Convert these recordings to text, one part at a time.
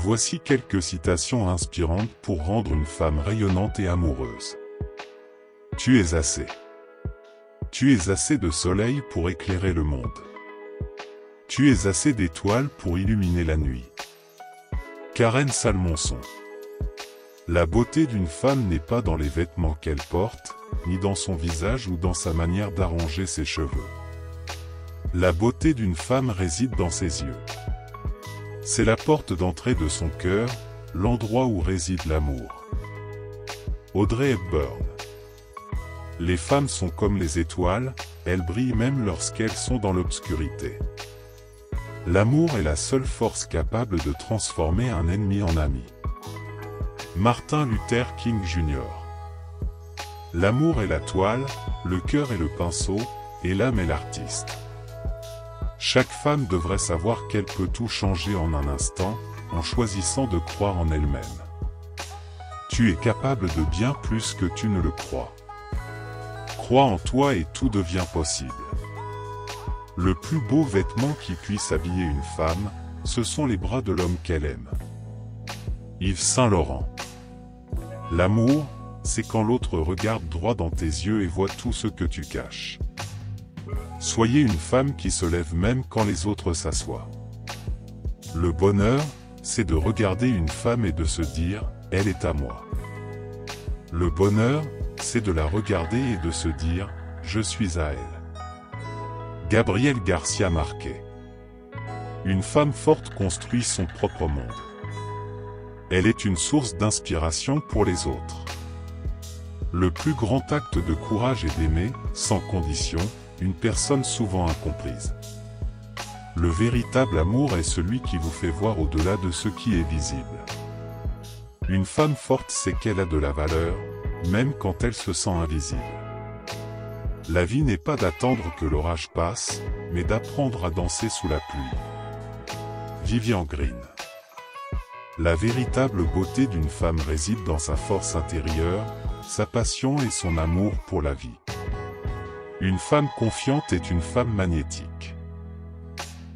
Voici quelques citations inspirantes pour rendre une femme rayonnante et amoureuse. Tu es assez. Tu es assez de soleil pour éclairer le monde. Tu es assez d'étoiles pour illuminer la nuit. Karen Salmonson. La beauté d'une femme n'est pas dans les vêtements qu'elle porte, ni dans son visage ou dans sa manière d'arranger ses cheveux. La beauté d'une femme réside dans ses yeux. C'est la porte d'entrée de son cœur, l'endroit où réside l'amour. Audrey Hepburn. Les femmes sont comme les étoiles, elles brillent même lorsqu'elles sont dans l'obscurité. L'amour est la seule force capable de transformer un ennemi en ami. Martin Luther King Jr. L'amour est la toile, le cœur est le pinceau, et l'âme est l'artiste. Chaque femme devrait savoir qu'elle peut tout changer en un instant, en choisissant de croire en elle-même. Tu es capable de bien plus que tu ne le crois. Crois en toi et tout devient possible. Le plus beau vêtement qui puisse habiller une femme, ce sont les bras de l'homme qu'elle aime. Yves Saint Laurent. L'amour, c'est quand l'autre regarde droit dans tes yeux et voit tout ce que tu caches. Soyez une femme qui se lève même quand les autres s'assoient. Le bonheur, c'est de regarder une femme et de se dire « elle est à moi ». Le bonheur, c'est de la regarder et de se dire « je suis à elle ». Gabriel Garcia Marquez. Une femme forte construit son propre monde. Elle est une source d'inspiration pour les autres. Le plus grand acte de courage est d'aimer, sans condition, une personne souvent incomprise. Le véritable amour est celui qui vous fait voir au-delà de ce qui est visible. Une femme forte sait qu'elle a de la valeur, même quand elle se sent invisible. La vie n'est pas d'attendre que l'orage passe, mais d'apprendre à danser sous la pluie. Vivian Green. La véritable beauté d'une femme réside dans sa force intérieure, sa passion et son amour pour la vie. Une femme confiante est une femme magnétique.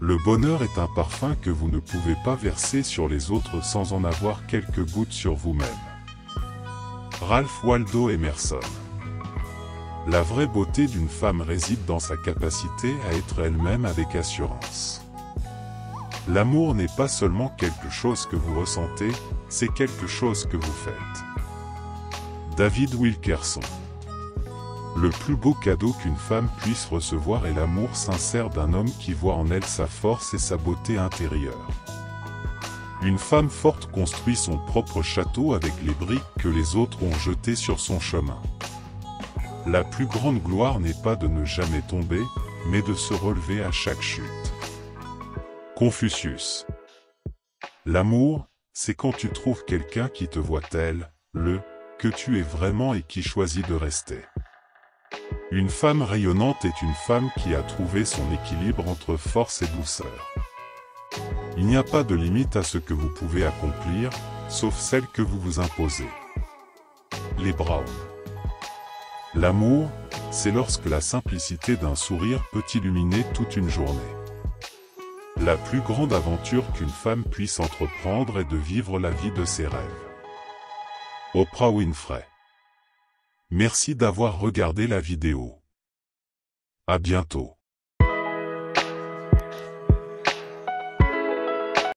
Le bonheur est un parfum que vous ne pouvez pas verser sur les autres sans en avoir quelques gouttes sur vous-même. Ralph Waldo Emerson. La vraie beauté d'une femme réside dans sa capacité à être elle-même avec assurance. L'amour n'est pas seulement quelque chose que vous ressentez, c'est quelque chose que vous faites. David Wilkerson. Le plus beau cadeau qu'une femme puisse recevoir est l'amour sincère d'un homme qui voit en elle sa force et sa beauté intérieure. Une femme forte construit son propre château avec les briques que les autres ont jetées sur son chemin. La plus grande gloire n'est pas de ne jamais tomber, mais de se relever à chaque chute. Confucius. L'amour, c'est quand tu trouves quelqu'un qui te voit tel, que tu es vraiment et qui choisit de rester. Une femme rayonnante est une femme qui a trouvé son équilibre entre force et douceur. Il n'y a pas de limite à ce que vous pouvez accomplir, sauf celle que vous vous imposez. Les Brown. L'amour, c'est lorsque la simplicité d'un sourire peut illuminer toute une journée. La plus grande aventure qu'une femme puisse entreprendre est de vivre la vie de ses rêves. Oprah Winfrey. Merci d'avoir regardé la vidéo. À bientôt.